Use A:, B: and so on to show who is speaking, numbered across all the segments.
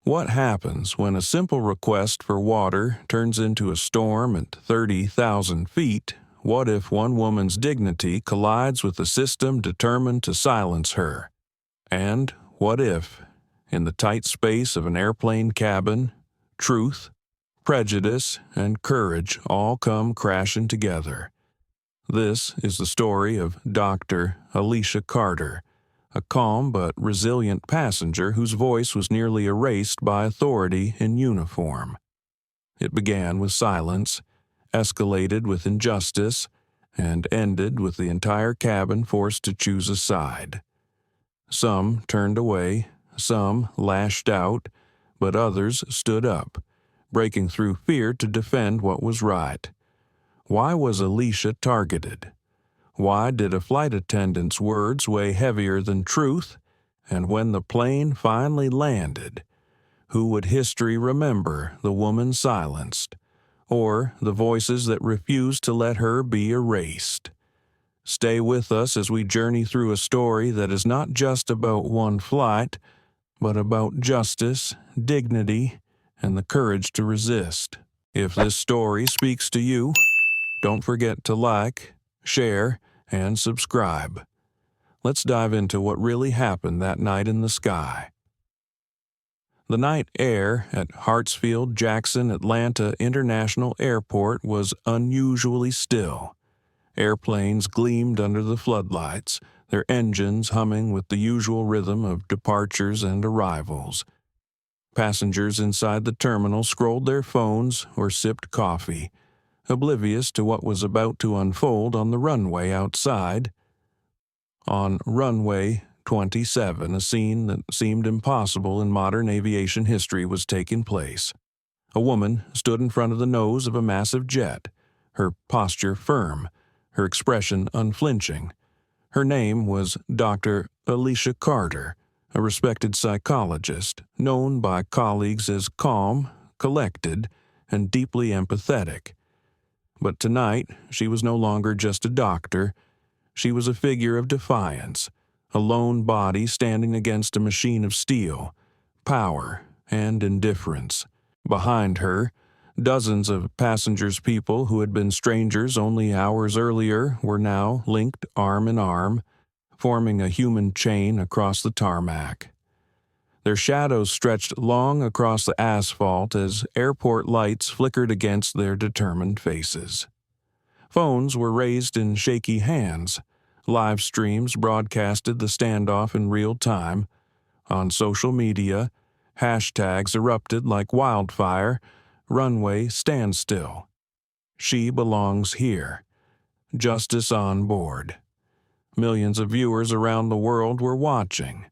A: What happens when a simple request for water turns into a storm at 30,000 feet? What if one woman's dignity collides with a system determined to silence her? And what if, in the tight space of an airplane cabin, truth, prejudice, and courage all come crashing together? This is the story of Dr. Alisha Carter, a calm but resilient passenger whose voice was nearly erased by authority in uniform. It began with silence, escalated with injustice, and ended with the entire cabin forced to choose a side. Some turned away, some lashed out, but others stood up, breaking through fear to defend what was right. Why was Alisha targeted? Why did a flight attendant's words weigh heavier than truth? And when the plane finally landed, who would history remember the woman silenced, or the voices that refused to let her be erased? Stay with us as we journey through a story that is not just about one flight, but about justice, dignity, and the courage to resist. If this story speaks to you, don't forget to like, share, and subscribe. Let's dive into what really happened that night in the sky. The night air at Hartsfield-Jackson Atlanta International Airport was unusually still. Airplanes gleamed under the floodlights, their engines humming with the usual rhythm of departures and arrivals. Passengers inside the terminal scrolled their phones or sipped coffee, oblivious to what was about to unfold on the runway outside. On Runway 27, a scene that seemed impossible in modern aviation history was taking place. A woman stood in front of the nose of a massive jet, her posture firm, her expression unflinching. Her name was Dr. Alisha Carter, a respected psychologist, known by colleagues as calm, collected, and deeply empathetic. But tonight, she was no longer just a doctor. She was a figure of defiance, a lone body standing against a machine of steel, power, and indifference. Behind her, dozens of passengers, people who had been strangers only hours earlier, were now linked arm in arm, forming a human chain across the tarmac. Their shadows stretched long across the asphalt as airport lights flickered against their determined faces. Phones were raised in shaky hands. Live streams broadcasted the standoff in real time. On social media, hashtags erupted like wildfire. Runway standstill. She belongs here. Justice on board. Millions of viewers around the world were watching.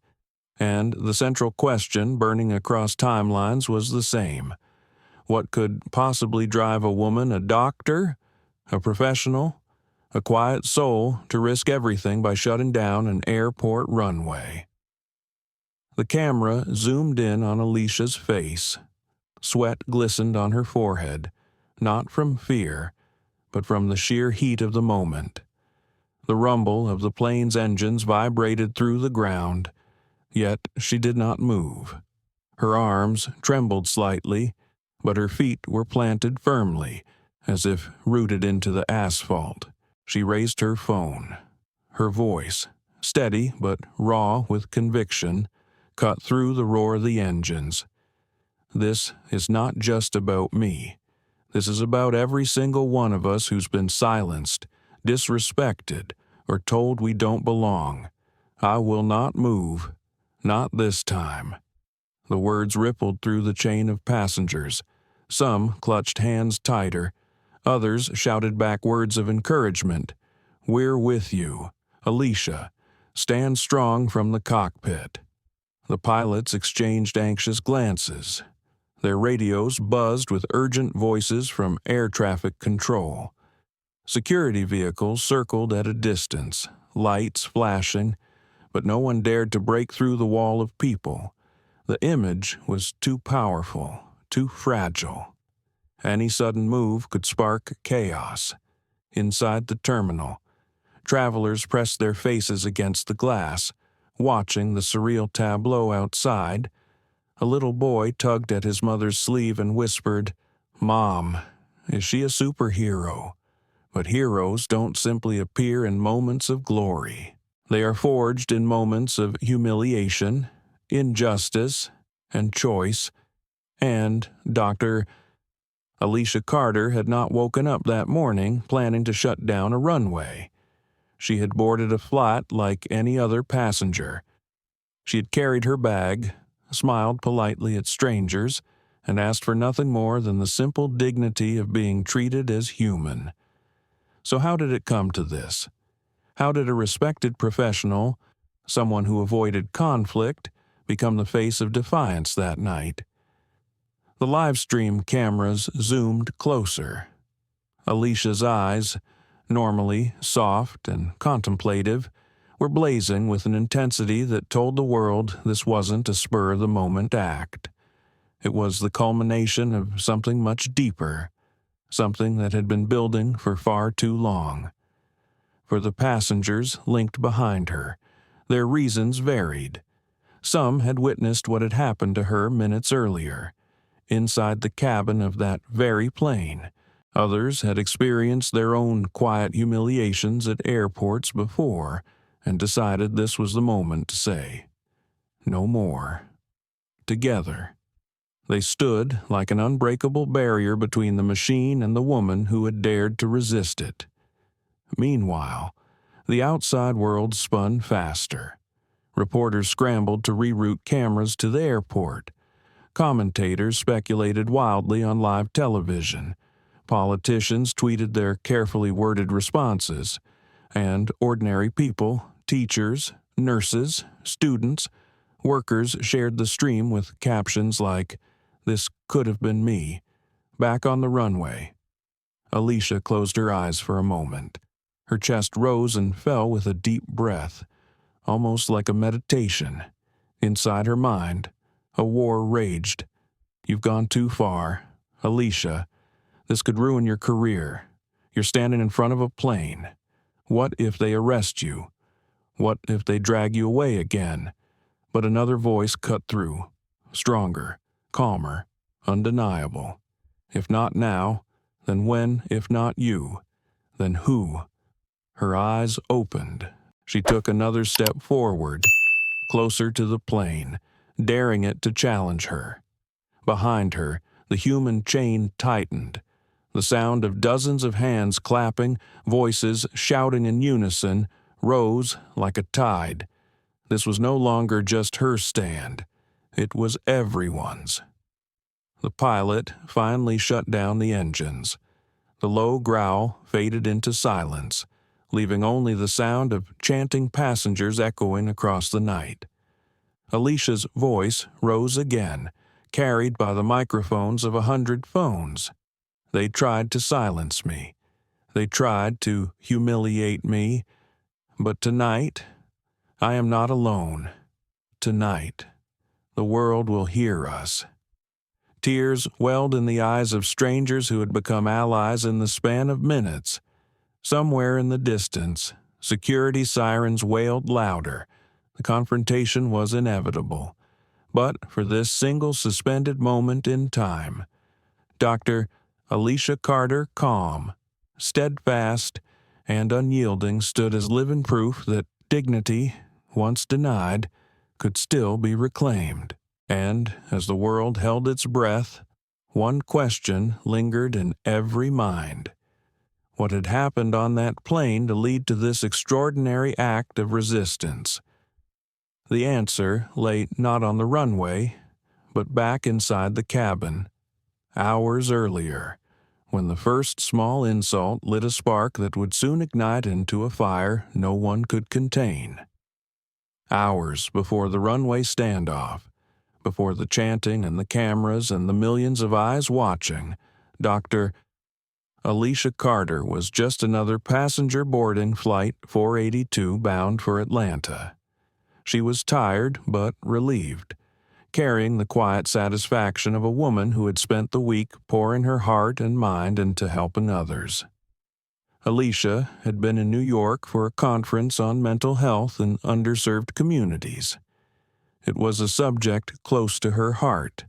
A: And the central question burning across timelines was the same. What could possibly drive a woman, a doctor, a professional, a quiet soul, to risk everything by shutting down an airport runway? The camera zoomed in on Alicia's face. Sweat glistened on her forehead, not from fear, but from the sheer heat of the moment. The rumble of the plane's engines vibrated through the ground, yet she did not move. Her arms trembled slightly, but her feet were planted firmly, as if rooted into the asphalt. She raised her phone. Her voice, steady but raw with conviction, cut through the roar of the engines. This is not just about me. This is about every single one of us who's been silenced, disrespected, or told we don't belong. I will not move. Not this time. The words rippled through the chain of passengers. Some clutched hands tighter. Others shouted back words of encouragement. We're with you. Alisha, stand strong from the cockpit. The pilots exchanged anxious glances. Their radios buzzed with urgent voices from air traffic control. Security vehicles circled at a distance, lights flashing, but no one dared to break through the wall of people. The image was too powerful, too fragile. Any sudden move could spark chaos. Inside the terminal, travelers pressed their faces against the glass, watching the surreal tableau outside. A little boy tugged at his mother's sleeve and whispered, "Mom, is she a superhero?" But heroes don't simply appear in moments of glory. They are forged in moments of humiliation, injustice, and choice. And Dr. Alisha Carter had not woken up that morning planning to shut down a runway. She had boarded a flight like any other passenger. She had carried her bag, smiled politely at strangers, and asked for nothing more than the simple dignity of being treated as human. So how did it come to this? How did a respected professional, someone who avoided conflict, become the face of defiance that night? The Livestream cameras zoomed closer. Alicia's eyes, normally soft and contemplative, were blazing with an intensity that told the world this wasn't a spur-of-the-moment act. It was the culmination of something much deeper, something that had been building for far too long. For the passengers linked behind her, their reasons varied. Some had witnessed what had happened to her minutes earlier, inside the cabin of that very plane. Others had experienced their own quiet humiliations at airports before and decided this was the moment to say, "No more." Together, they stood like an unbreakable barrier between the machine and the woman who had dared to resist it. Meanwhile, the outside world spun faster. Reporters scrambled to reroute cameras to the airport. Commentators speculated wildly on live television. Politicians tweeted their carefully worded responses. And ordinary people, teachers, nurses, students, workers shared the stream with captions like, "This could have been me," "Back on the runway." Alisha closed her eyes for a moment. Her chest rose and fell with a deep breath, almost like a meditation. Inside her mind, a war raged. "You've gone too far. Alisha, this could ruin your career. You're standing in front of a plane. What if they arrest you? What if they drag you away again?" But another voice cut through, stronger, calmer, undeniable. "If not now, then when? If not you, then who?" Her eyes opened. She took another step forward, closer to the plane, daring it to challenge her. Behind her, the human chain tightened. The sound of dozens of hands clapping, voices shouting in unison, rose like a tide. This was no longer just her stand. It was everyone's. The pilot finally shut down the engines. The low growl faded into silence, leaving only the sound of chanting passengers echoing across the night. Alicia's voice rose again, carried by the microphones of 100 phones. They tried to silence me. They tried to humiliate me. But tonight, I am not alone. Tonight, the world will hear us. Tears welled in the eyes of strangers who had become allies in the span of minutes. Somewhere in the distance, security sirens wailed louder. The confrontation was inevitable. But for this single suspended moment in time, Dr. Alisha Carter, calm, steadfast, and unyielding, stood as living proof that dignity, once denied, could still be reclaimed. And as the world held its breath, one question lingered in every mind. What had happened on that plane to lead to this extraordinary act of resistance? The answer lay not on the runway, but back inside the cabin, hours earlier, when the first small insult lit a spark that would soon ignite into a fire no one could contain. Hours before the runway standoff, before the chanting and the cameras and the millions of eyes watching, Dr. Alisha Carter was just another passenger boarding Flight 482 bound for Atlanta. She was tired but relieved, carrying the quiet satisfaction of a woman who had spent the week pouring her heart and mind into helping others. Alisha had been in New York for a conference on mental health in underserved communities. It was a subject close to her heart,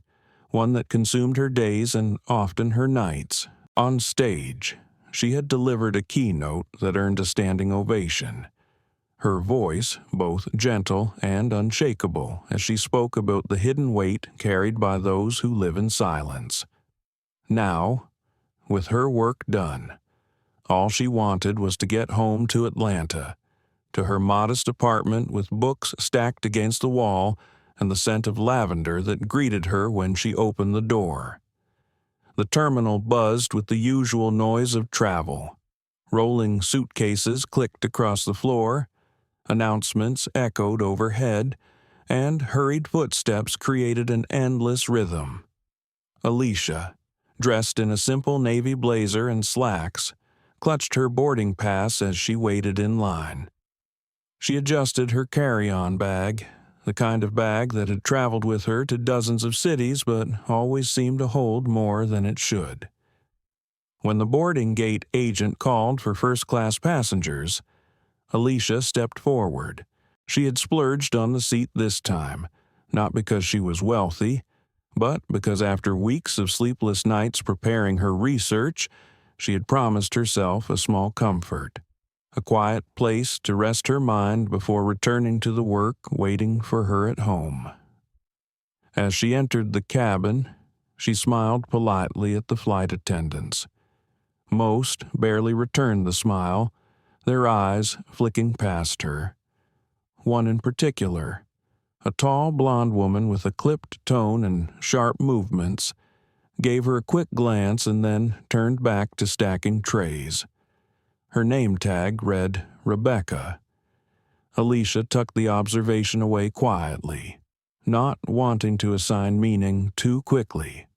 A: one that consumed her days and often her nights. On stage, she had delivered a keynote that earned a standing ovation. Her voice, both gentle and unshakable, as she spoke about the hidden weight carried by those who live in silence. Now, with her work done, all she wanted was to get home to Atlanta, to her modest apartment with books stacked against the wall and the scent of lavender that greeted her when she opened the door. The terminal buzzed with the usual noise of travel. Rolling suitcases clicked across the floor, announcements echoed overhead, and hurried footsteps created an endless rhythm. Alisha, dressed in a simple navy blazer and slacks, clutched her boarding pass as she waited in line. She adjusted her carry-on bag, the kind of bag that had traveled with her to dozens of cities but always seemed to hold more than it should. When the boarding gate agent called for first-class passengers, Alisha stepped forward. She had splurged on the seat this time, not because she was wealthy, but because after weeks of sleepless nights preparing her research, she had promised herself a small comfort, a quiet place to rest her mind before returning to the work waiting for her at home. As she entered the cabin, she smiled politely at the flight attendants. Most barely returned the smile, their eyes flicking past her. One in particular, a tall blonde woman with a clipped tone and sharp movements, gave her a quick glance and then turned back to stacking trays. Her name tag read Rebecca. Alisha tucked the observation away quietly, not wanting to assign meaning too quickly.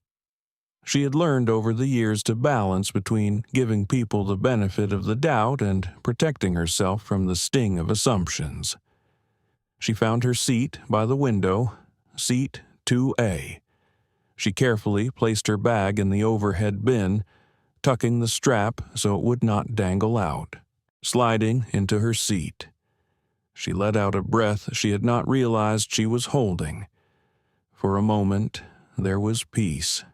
A: She had learned over the years to balance between giving people the benefit of the doubt and protecting herself from the sting of assumptions. She found her seat by the window, seat 2A. She carefully placed her bag in the overhead bin, tucking the strap so it would not dangle out. Sliding into her seat, she let out a breath she had not realized she was holding. For a moment, there was peace.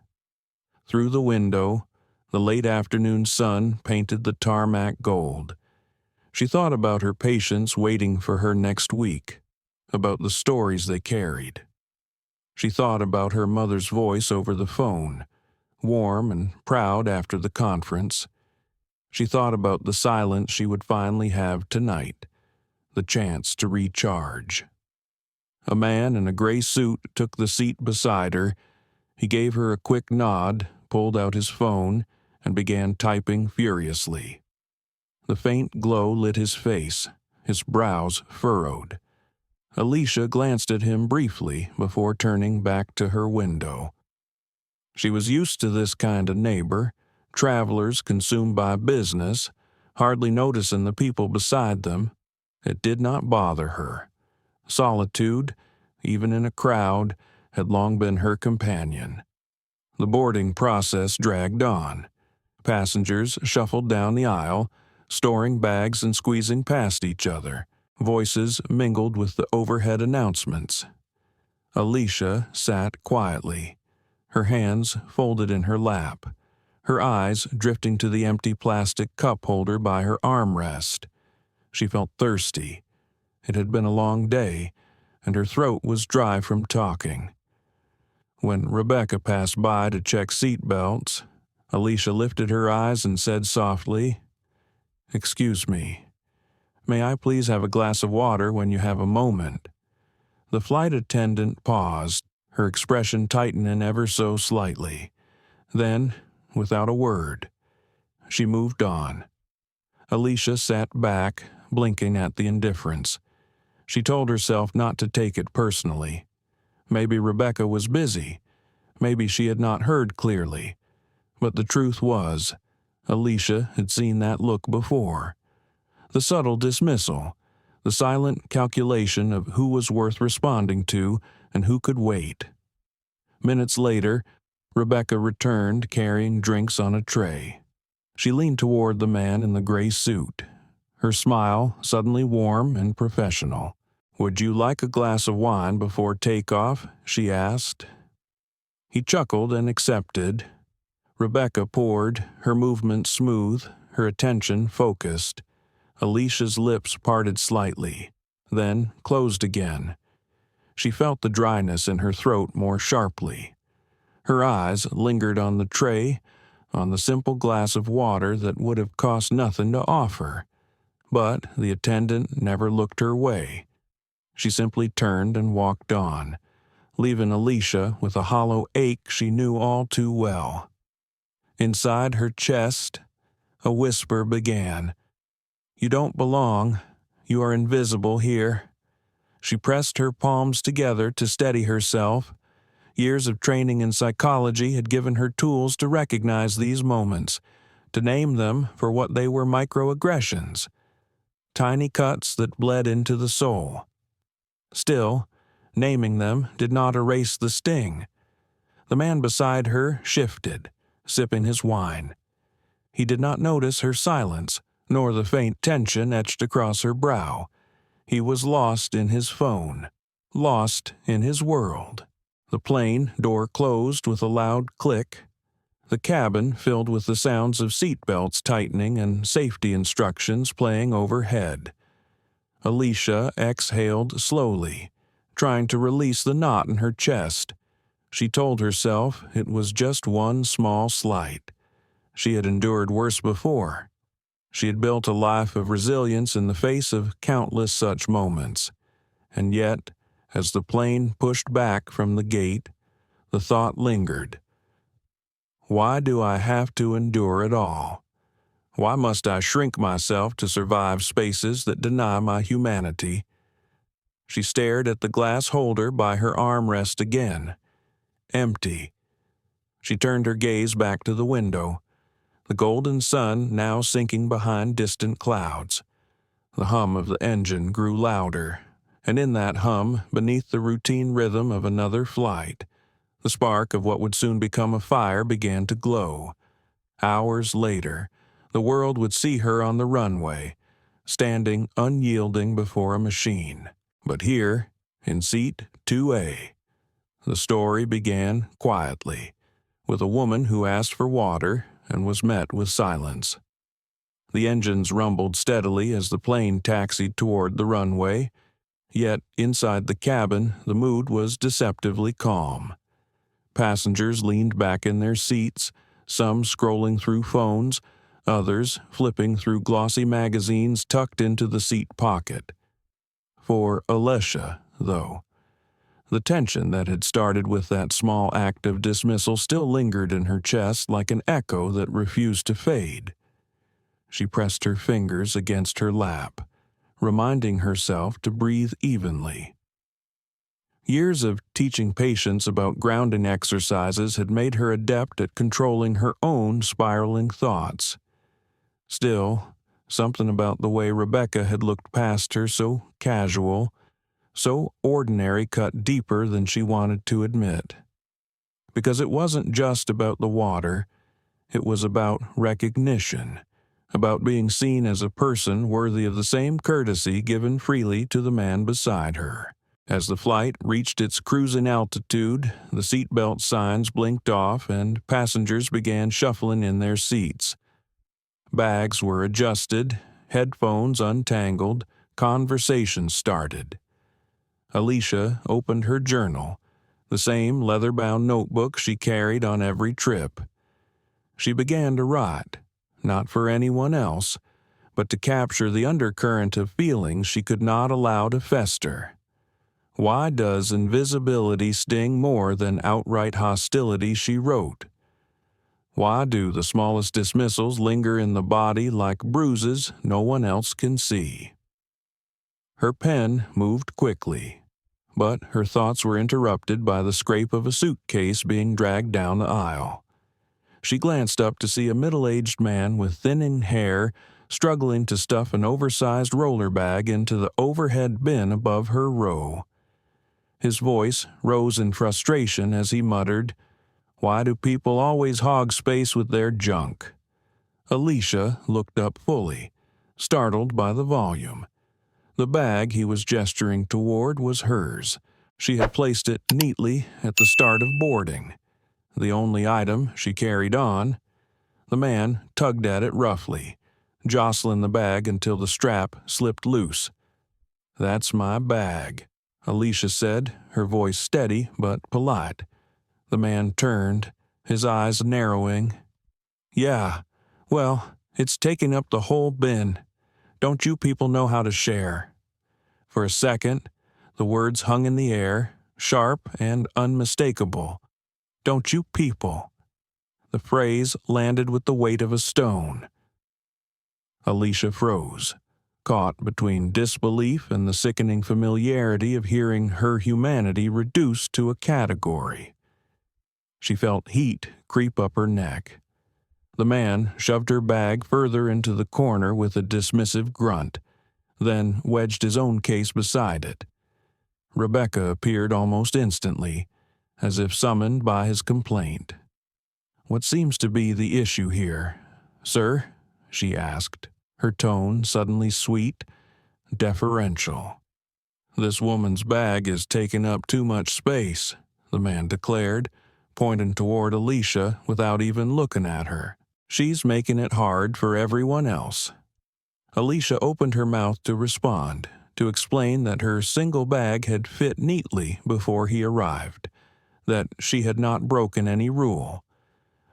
A: Through the window, the late afternoon sun painted the tarmac gold. She thought about her patients waiting for her next week, about the stories they carried. She thought about her mother's voice over the phone, warm and proud after the conference. She thought about the silence she would finally have tonight, the chance to recharge. A man in a gray suit took the seat beside her. He gave her a quick nod, pulled out his phone, and began typing furiously. The faint glow lit his face, his brows furrowed. Alisha glanced at him briefly before turning back to her window. She was used to this kind of neighbor, travelers consumed by business, hardly noticing the people beside them. It did not bother her. Solitude, even in a crowd, had long been her companion. The boarding process dragged on. Passengers shuffled down the aisle, storing bags and squeezing past each other. Voices mingled with the overhead announcements. Alisha sat quietly, her hands folded in her lap, her eyes drifting to the empty plastic cup holder by her armrest. She felt thirsty. It had been a long day, and her throat was dry from talking. When Rebecca passed by to check seat belts, Alisha lifted her eyes and said softly, "Excuse me. May I please have a glass of water when you have a moment?" The flight attendant paused, her expression tightening ever so slightly. Then, without a word, she moved on. Alisha sat back, blinking at the indifference. She told herself not to take it personally. Maybe Rebecca was busy. Maybe she had not heard clearly. But the truth was, Alisha had seen that look before. The subtle dismissal, the silent calculation of who was worth responding to and who could wait. Minutes later, Rebecca returned carrying drinks on a tray. She leaned toward the man in the gray suit, her smile suddenly warm and professional. "Would you like a glass of wine before takeoff?" she asked. He chuckled and accepted. Rebecca poured, her movements smooth, her attention focused. Alicia's lips parted slightly, then closed again. She felt the dryness in her throat more sharply. Her eyes lingered on the tray, on the simple glass of water that would have cost nothing to offer. But the attendant never looked her way. She simply turned and walked on, leaving Alisha with a hollow ache she knew all too well. Inside her chest, a whisper began. "You don't belong. You are invisible here." She pressed her palms together to steady herself. Years of training in psychology had given her tools to recognize these moments, to name them for what they were: microaggressions, tiny cuts that bled into the soul. Still, naming them did not erase the sting. The man beside her shifted, sipping his wine. He did not notice her silence, nor the faint tension etched across her brow. He was lost in his phone, lost in his world. The plane door closed with a loud click. The cabin filled with the sounds of seatbelts tightening and safety instructions playing overhead. Alisha exhaled slowly, trying to release the knot in her chest. She told herself it was just one small slight. She had endured worse before. She had built a life of resilience in the face of countless such moments. And yet, as the plane pushed back from the gate, the thought lingered. Why do I have to endure it all? Why must I shrink myself to survive spaces that deny my humanity? She stared at the glass holder by her armrest again. Empty. She turned her gaze back to the window, the golden sun now sinking behind distant clouds. The hum of the engine grew louder, and in that hum, beneath the routine rhythm of another flight, the spark of what would soon become a fire began to glow. Hours later, the world would see her on the runway, standing unyielding before a machine. But here, in seat 2A, the story began quietly, with a woman who asked for water and was met with silence. The engines rumbled steadily as the plane taxied toward the runway, yet inside the cabin the mood was deceptively calm. Passengers leaned back in their seats, some scrolling through phones, others flipping through glossy magazines tucked into the seat pocket. For Alisha, though, the tension that had started with that small act of dismissal still lingered in her chest like an echo that refused to fade. She pressed her fingers against her lap, reminding herself to breathe evenly. Years of teaching patients about grounding exercises had made her adept at controlling her own spiraling thoughts. Still, something about the way Rebecca had looked past her, so casual, so ordinary, cut deeper than she wanted to admit. Because it wasn't just about the water, it was about recognition, about being seen as a person worthy of the same courtesy given freely to the man beside her. As the flight reached its cruising altitude, the seatbelt signs blinked off and passengers began shuffling in their seats. Bags were adjusted, headphones untangled, conversation started. Alisha opened her journal, the same leather-bound notebook she carried on every trip. She began to write, not for anyone else, but to capture the undercurrent of feelings she could not allow to fester. Why does invisibility sting more than outright hostility, she wrote. Why do the smallest dismissals linger in the body like bruises no one else can see? Her pen moved quickly, but her thoughts were interrupted by the scrape of a suitcase being dragged down the aisle. She glanced up to see a middle-aged man with thinning hair struggling to stuff an oversized roller bag into the overhead bin above her row. His voice rose in frustration as he muttered, "Why do people always hog space with their junk?" Alisha looked up fully, startled by the volume. The bag he was gesturing toward was hers. She had placed it neatly at the start of boarding, the only item she carried on. The man tugged at it roughly, jostling the bag until the strap slipped loose. "That's my bag," Alisha said, her voice steady but polite. The man turned, his eyes narrowing. "Yeah, well, it's taking up the whole bin. Don't you people know how to share?" For a second, the words hung in the air, sharp and unmistakable. "Don't you people?" The phrase landed with the weight of a stone. Alisha froze, caught between disbelief and the sickening familiarity of hearing her humanity reduced to a category. She felt heat creep up her neck. The man shoved her bag further into the corner with a dismissive grunt, then wedged his own case beside it. Rebecca appeared almost instantly, as if summoned by his complaint. "What seems to be the issue here, sir?" she asked, her tone suddenly sweet, deferential. "This woman's bag is taking up too much space," the man declared, pointing toward Alisha without even looking at her. "She's making it hard for everyone else." Alisha opened her mouth to respond, to explain that her single bag had fit neatly before he arrived, that she had not broken any rule.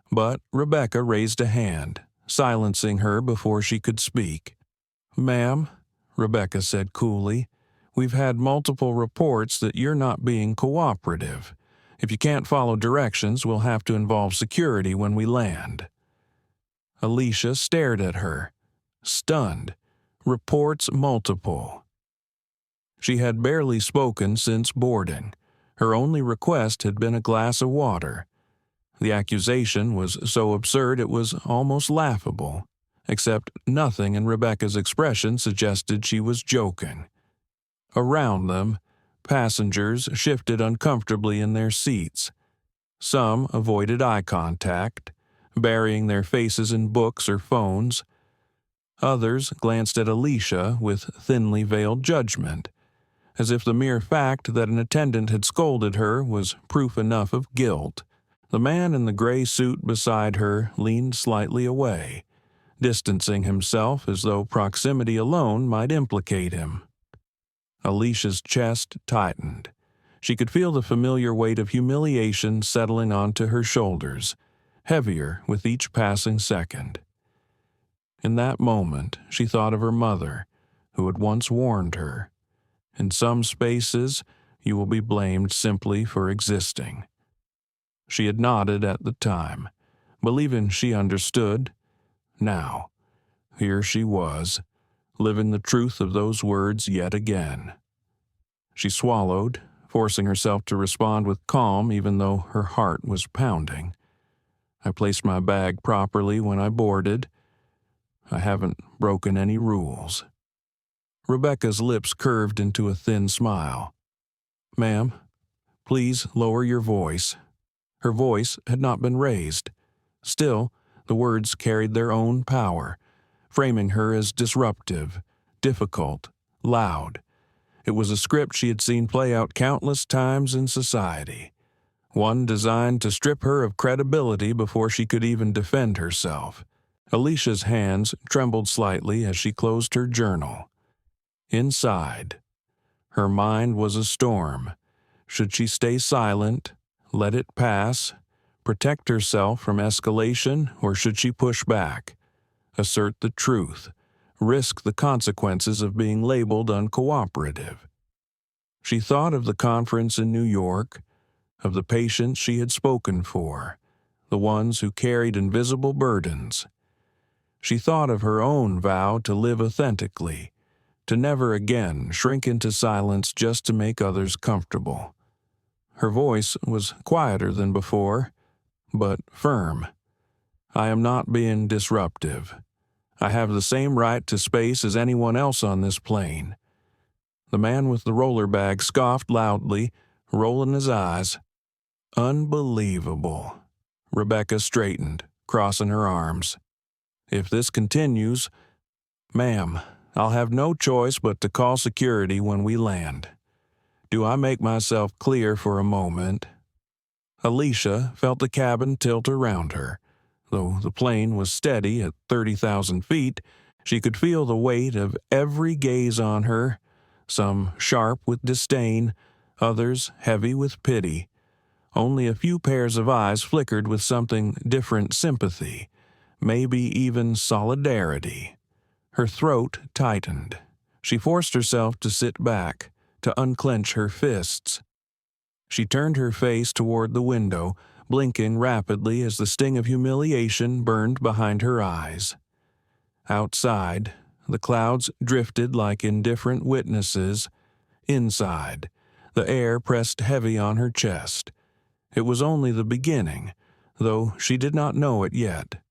A: But Rebecca raised a hand, silencing her before she could speak. "Ma'am," Rebecca said coolly, "we've had multiple reports that you're not being cooperative. If you can't follow directions, we'll have to involve security when we land." Alisha stared at her, stunned. Reports multiple. She had barely spoken since boarding. Her only request had been a glass of water. The accusation was so absurd it was almost laughable, except nothing in Rebecca's expression suggested she was joking. Around them, passengers shifted uncomfortably in their seats. Some avoided eye contact, burying their faces in books or phones. Others glanced at Alisha with thinly veiled judgment, as if the mere fact that an attendant had scolded her was proof enough of guilt. The man in the gray suit beside her leaned slightly away, distancing himself as though proximity alone might implicate him. Alicia's chest tightened. She could feel the familiar weight of humiliation settling onto her shoulders, heavier with each passing second. In that moment, she thought of her mother, who had once warned her, "In some spaces, you will be blamed simply for existing." She had nodded at the time, believing she understood. Now, here she was, living the truth of those words yet again. She swallowed, forcing herself to respond with calm even though her heart was pounding. "I placed my bag properly when I boarded. I haven't broken any rules." Rebecca's lips curved into a thin smile. "Ma'am, please lower your voice." Her voice had not been raised. Still, the words carried their own power, framing her as disruptive, difficult, loud. It was a script she had seen play out countless times in society, one designed to strip her of credibility before she could even defend herself. Alicia's hands trembled slightly as she closed her journal. Inside, her mind was a storm. Should she stay silent, let it pass, protect herself from escalation, or should she push back, assert the truth, risk the consequences of being labeled uncooperative? She thought of the conference in New York, of the patients she had spoken for, the ones who carried invisible burdens. She thought of her own vow to live authentically, to never again shrink into silence just to make others comfortable. Her voice was quieter than before, but firm. "I am not being disruptive. I have the same right to space as anyone else on this plane." The man with the roller bag scoffed loudly, rolling his eyes. "Unbelievable." Rebecca straightened, crossing her arms. "If this continues—" "Ma'am," I'll have no choice but to call security when we land. Do I make myself clear for a moment?" Alisha felt the cabin tilt around her. Though the plane was steady at 30,000 feet, she could feel the weight of every gaze on her, some sharp with disdain, others heavy with pity. Only a few pairs of eyes flickered with something different sympathy, maybe even solidarity. Her throat tightened. She forced herself to sit back, to unclench her fists. She turned her face toward the window, blinking rapidly as the sting of humiliation burned behind her eyes. Outside, the clouds drifted like indifferent witnesses. Inside, the air pressed heavy on her chest. It was only the beginning, though she did not know it yet.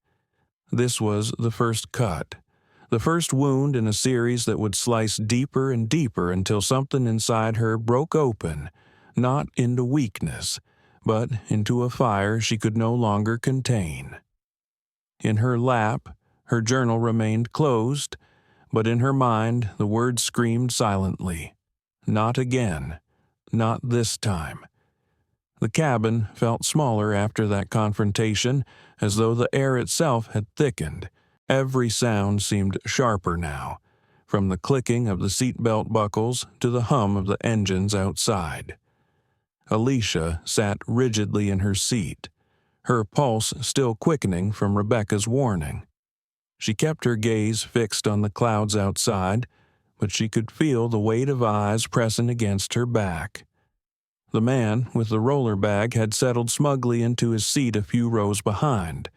A: This was the first cut, the first wound in a series that would slice deeper and deeper until something inside her broke open, not into weakness, but into a fire she could no longer contain. In her lap, her journal remained closed, but in her mind the words screamed silently. Not again. Not this time. The cabin felt smaller after that confrontation, as though the air itself had thickened. Every sound seemed sharper now, from the clicking of the seatbelt buckles to the hum of the engines outside. Alisha sat rigidly in her seat, her pulse still quickening from Rebecca's warning. She kept her gaze fixed on the clouds outside, but she could feel the weight of eyes pressing against her back. The man with the roller bag had settled smugly into his seat a few rows behind,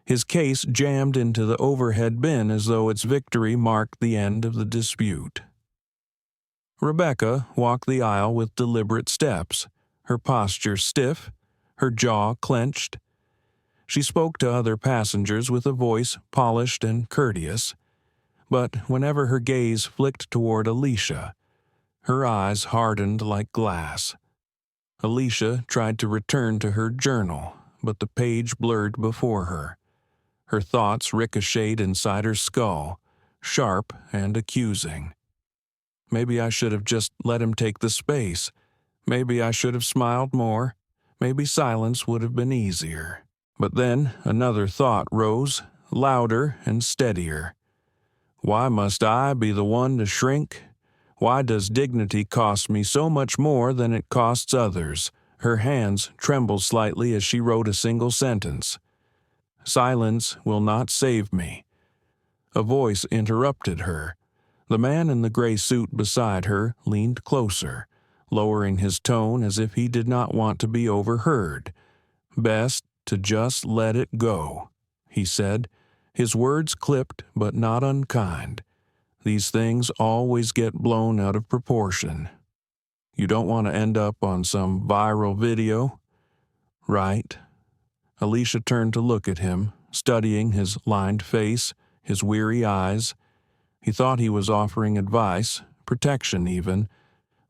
A: his case jammed into the overhead bin as though its victory marked the end of the dispute. Rebecca walked the aisle with deliberate steps, her posture stiff, her jaw clenched. She spoke to other passengers with a voice polished and courteous, but whenever her gaze flicked toward Alisha, her eyes hardened like glass. Alisha tried to return to her journal, but the page blurred before her. Her thoughts ricocheted inside her skull, sharp and accusing. Maybe I should have just let him take the space. Maybe I should have smiled more. Maybe silence would have been easier. But then another thought rose, louder and steadier. Why must I be the one to shrink? Why does dignity cost me so much more than it costs others? Her hands trembled slightly as she wrote a single sentence. Silence will not save me. A voice interrupted her. The man in the gray suit beside her leaned closer, lowering his tone as if he did not want to be overheard. "Best to just let it go," he said, his words clipped but not unkind. These things always get blown out of proportion. You don't want to end up on some viral video? Right. Alisha turned to look at him, studying his lined face, his weary eyes. He thought he was offering advice, protection even,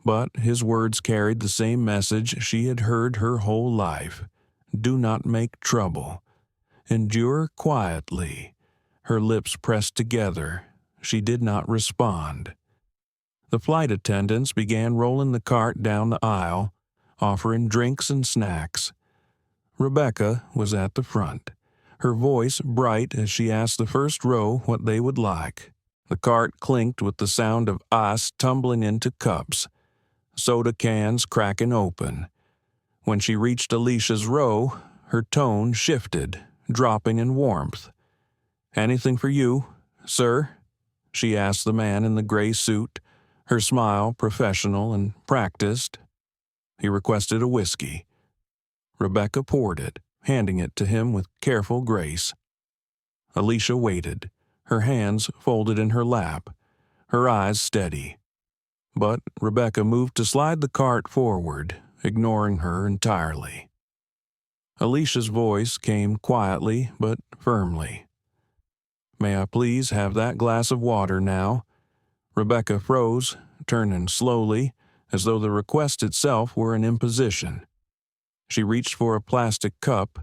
A: but his words carried the same message she had heard her whole life. Do not make trouble. Endure quietly. Her lips pressed together. She did not respond. The flight attendants began rolling the cart down the aisle, offering drinks and snacks. Rebecca was at the front, her voice bright as she asked the first row what they would like. The cart clinked with the sound of ice tumbling into cups, soda cans cracking open. When she reached Alicia's row, her tone shifted, dropping in warmth. "Anything for you, sir?" she asked the man in the gray suit, her smile professional and practiced. He requested a whiskey. Rebecca poured it, handing it to him with careful grace. Alisha waited, her hands folded in her lap, her eyes steady. But Rebecca moved to slide the cart forward, ignoring her entirely. Alicia's voice came quietly but firmly. "May I please have that glass of water now?" Rebecca froze, turning slowly, as though the request itself were an imposition. She reached for a plastic cup,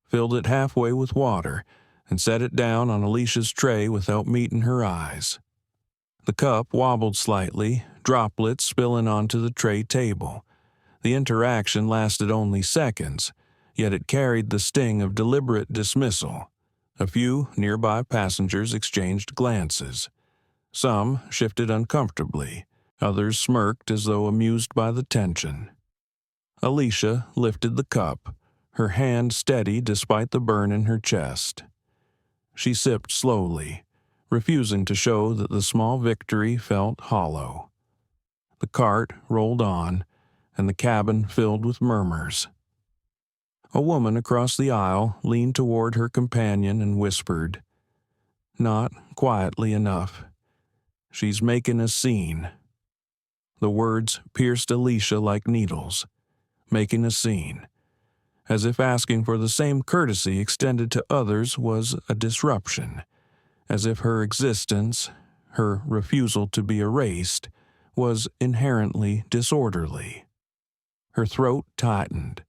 A: filled it halfway with water, and set it down on Alicia's tray without meeting her eyes. The cup wobbled slightly, droplets spilling onto the tray table. The interaction lasted only seconds, yet it carried the sting of deliberate dismissal. A few nearby passengers exchanged glances. Some shifted uncomfortably. Others smirked as though amused by the tension. Alisha lifted the cup, her hand steady despite the burn in her chest. She sipped slowly, refusing to show that the small victory felt hollow. The cart rolled on, and the cabin filled with murmurs. A woman across the aisle leaned toward her companion and whispered, "Not quietly enough. She's making a scene." The words pierced Alisha like needles. Making a scene. As if asking for the same courtesy extended to others was a disruption. As if her existence, her refusal to be erased, was inherently disorderly. Her throat tightened.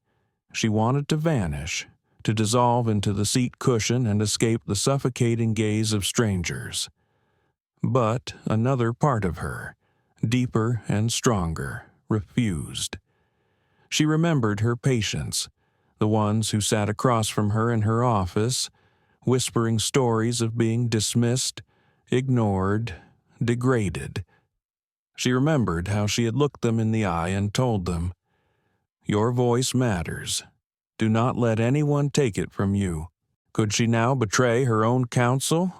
A: She wanted to vanish, to dissolve into the seat cushion and escape the suffocating gaze of strangers. But another part of her, deeper and stronger, refused. She remembered her patients, the ones who sat across from her in her office, whispering stories of being dismissed, ignored, degraded. She remembered how she had looked them in the eye and told them, "Your voice matters. Do not let anyone take it from you." Could she now betray her own counsel?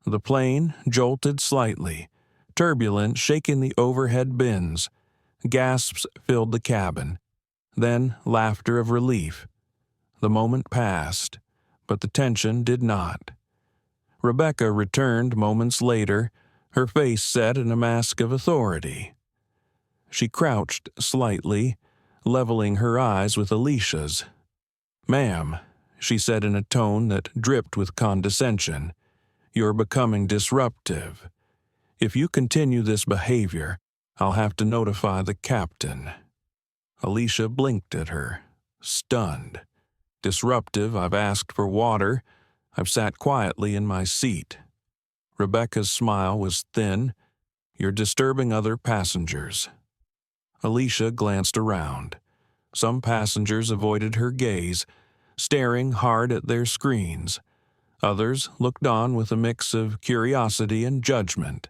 A: The plane jolted slightly, turbulent, shaking the overhead bins. Gasps filled the cabin, then laughter of relief. The moment passed, but the tension did not. Rebecca returned moments later, her face set in a mask of authority. She crouched slightly, leveling her eyes with Alicia's. "Ma'am," she said in a tone that dripped with condescension, "you're becoming disruptive. If you continue this behavior, I'll have to notify the captain." Alisha blinked at her, stunned. Disruptive, I've asked for water. I've sat quietly in my seat. Rebecca's smile was thin. "You're disturbing other passengers." Alisha glanced around. Some passengers avoided her gaze, staring hard at their screens. Others looked on with a mix of curiosity and judgment.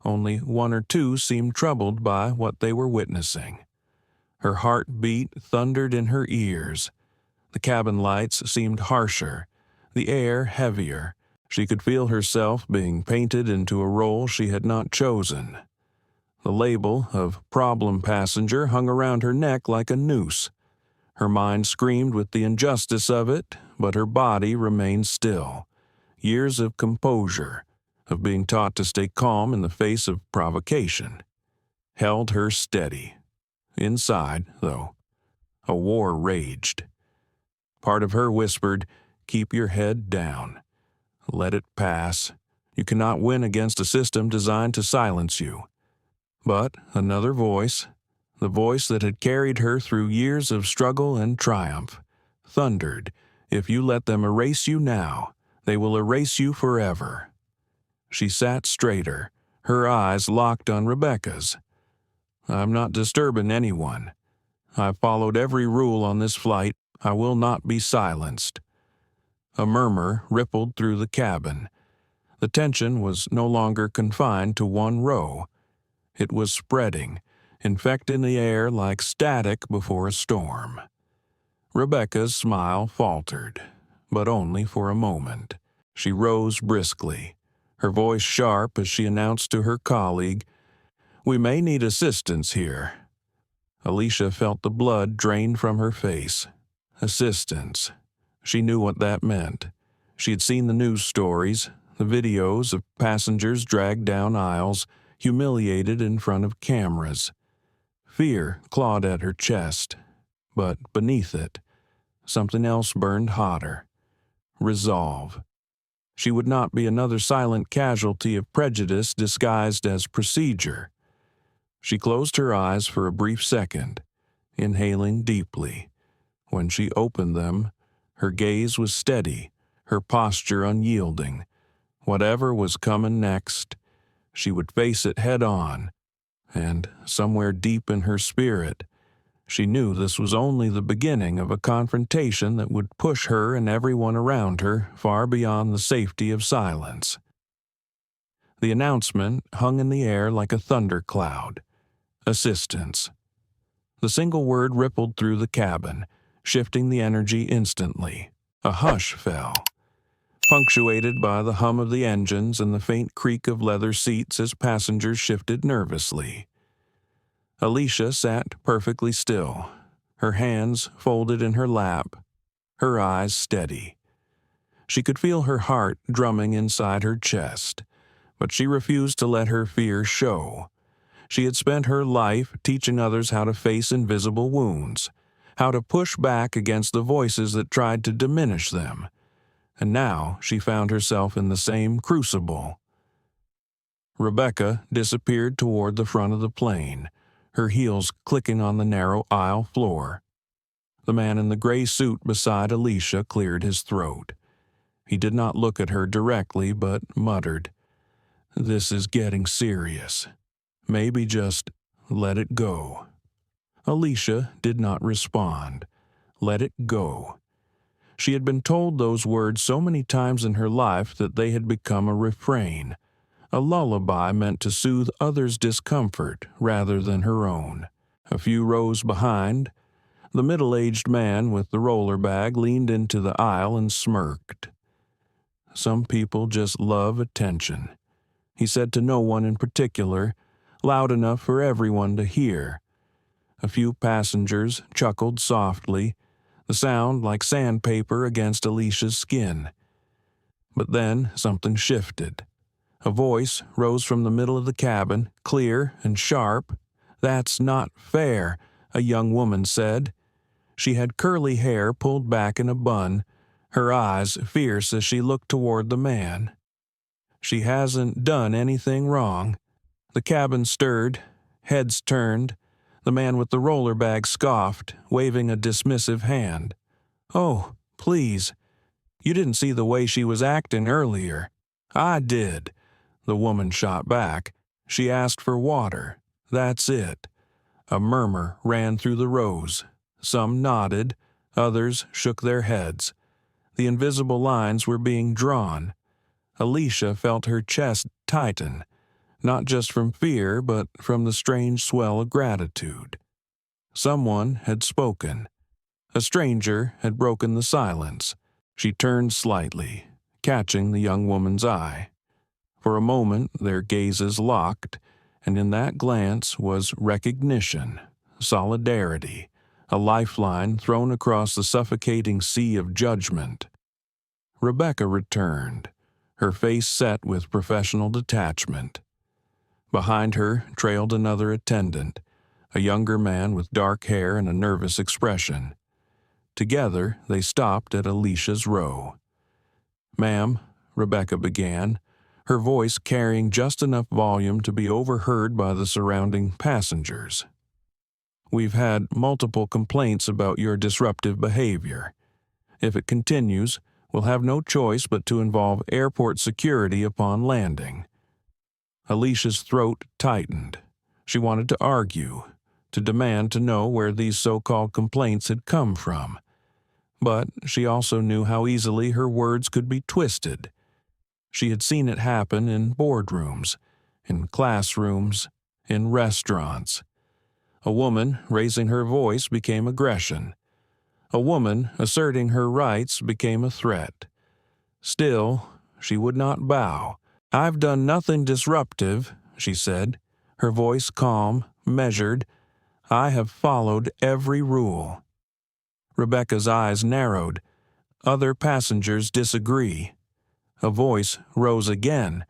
A: Only one or two seemed troubled by what they were witnessing. Her heartbeat thundered in her ears. The cabin lights seemed harsher, the air heavier. She could feel herself being painted into a role she had not chosen. The label of problem passenger hung around her neck like a noose. Her mind screamed with the injustice of it, but her body remained still. Years of composure, of being taught to stay calm in the face of provocation, held her steady. Inside, though, a war raged. Part of her whispered, "Keep your head down. Let it pass. You cannot win against a system designed to silence you." But another voice, the voice that had carried her through years of struggle and triumph, thundered, "If you let them erase you now, they will erase you forever." She sat straighter, her eyes locked on Rebecca's. "I'm not disturbing anyone. I've followed every rule on this flight. I will not be silenced." A murmur rippled through the cabin. The tension was no longer confined to one row. It was spreading, infecting the air like static before a storm. Rebecca's smile faltered, but only for a moment. She rose briskly, her voice sharp as she announced to her colleague, "We may need assistance here." Alisha felt the blood drain from her face. Assistance. She knew what that meant. She had seen the news stories, the videos of passengers dragged down aisles, humiliated in front of cameras. Fear clawed at her chest, but beneath it, something else burned hotter. Resolve. She would not be another silent casualty of prejudice disguised as procedure. She closed her eyes for a brief second, inhaling deeply. When she opened them, her gaze was steady, her posture unyielding. Whatever was coming next, She would face it head on, and somewhere deep in her spirit, she knew this was only the beginning of a confrontation that would push her and everyone around her far beyond the safety of silence. The announcement hung in the air like a thundercloud. Assistance. The single word rippled through the cabin, shifting the energy instantly. A hush fell, punctuated by the hum of the engines and the faint creak of leather seats as passengers shifted nervously. Alisha sat perfectly still, her hands folded in her lap, her eyes steady. She could feel her heart drumming inside her chest, but she refused to let her fear show. She had spent her life teaching others how to face invisible wounds, how to push back against the voices that tried to diminish them, and now she found herself in the same crucible. Rebecca disappeared toward the front of the plane, her heels clicking on the narrow aisle floor. The man in the gray suit beside Alisha cleared his throat. He did not look at her directly, but muttered, "This is getting serious. Maybe just let it go." Alisha did not respond. Let it go. She had been told those words so many times in her life that they had become a refrain, a lullaby meant to soothe others' discomfort rather than her own. A few rows behind, the middle-aged man with the roller bag leaned into the aisle and smirked. "Some people just love attention," he said to no one in particular, loud enough for everyone to hear. A few passengers chuckled softly, the sound like sandpaper against Alicia's skin. But then something shifted. A voice rose from the middle of the cabin, clear and sharp. "That's not fair," a young woman said. She had curly hair pulled back in a bun, her eyes fierce as she looked toward the man. "She hasn't done anything wrong." The cabin stirred, heads turned. The man with the roller bag scoffed, waving a dismissive hand. "Oh, please. You didn't see the way she was acting earlier." "I did," the woman shot back. "She asked for water. That's it." A murmur ran through the rows. Some nodded, others shook their heads. The invisible lines were being drawn. Alisha felt her chest tighten, not just from fear, but from the strange swell of gratitude. Someone had spoken. A stranger had broken the silence. She turned slightly, catching the young woman's eye. For a moment their gazes locked, and in that glance was recognition, solidarity, a lifeline thrown across the suffocating sea of judgment. Rebecca returned, her face set with professional detachment. Behind her trailed another attendant, a younger man with dark hair and a nervous expression. Together they stopped at Alicia's row. "Ma'am," Rebecca began, her voice carrying just enough volume to be overheard by the surrounding passengers. "We've had multiple complaints about your disruptive behavior. If it continues, we'll have no choice but to involve airport security upon landing." Alicia's throat tightened. She wanted to argue, to demand to know where these so-called complaints had come from. But she also knew how easily her words could be twisted. She had seen it happen in boardrooms, in classrooms, in restaurants. A woman raising her voice became aggression. A woman asserting her rights became a threat. Still, she would not bow. "I've done nothing disruptive," she said, her voice calm, measured. "I have followed every rule." Rebecca's eyes narrowed. Other passengers disagree. A voice rose again,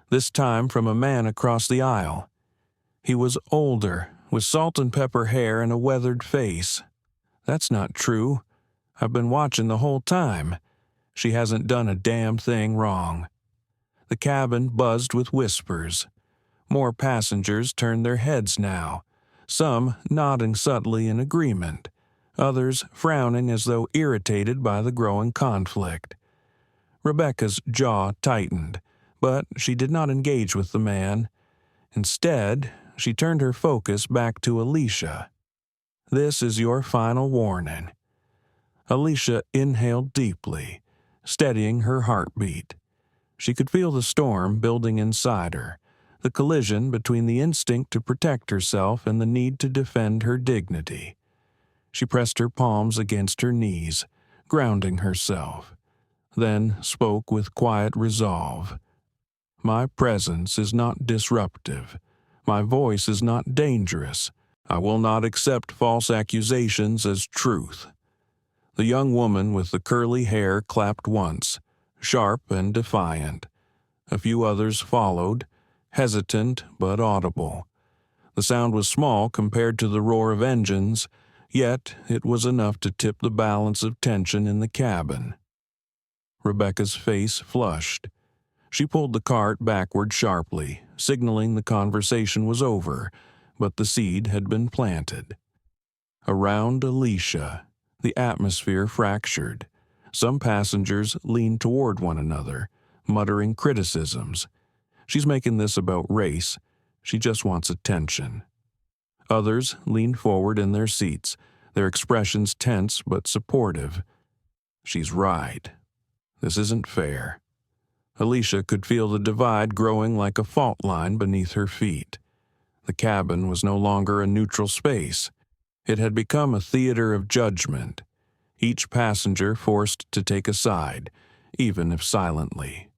A: this time from a man across the aisle. He was older, with salt and pepper hair and a weathered face. "That's not true. I've been watching the whole time. She hasn't done a damn thing wrong." The cabin buzzed with whispers. More passengers turned their heads now, some nodding subtly in agreement, others frowning as though irritated by the growing conflict. Rebecca's jaw tightened, but she did not engage with the man. Instead, she turned her focus back to Alisha. "This is your final warning." Alisha inhaled deeply, steadying her heartbeat. She could feel the storm building inside her, the collision between the instinct to protect herself and the need to defend her dignity. She pressed her palms against her knees, grounding herself, then spoke with quiet resolve. "My presence is not disruptive. My voice is not dangerous. I will not accept false accusations as truth." The young woman with the curly hair clapped once, sharp and defiant. A few others followed, hesitant but audible. The sound was small compared to the roar of engines, yet it was enough to tip the balance of tension in the cabin. Rebecca's face flushed. She pulled the cart backward sharply, signaling the conversation was over, but the seed had been planted. Around Alisha, the atmosphere fractured. Some passengers leaned toward one another, muttering criticisms. "She's making this about race. She just wants attention." Others leaned forward in their seats, their expressions tense but supportive. "She's right. This isn't fair." Alisha could feel the divide growing like a fault line beneath her feet. The cabin was no longer a neutral space. It had become a theater of judgment, each passenger forced to take a side, even if silently.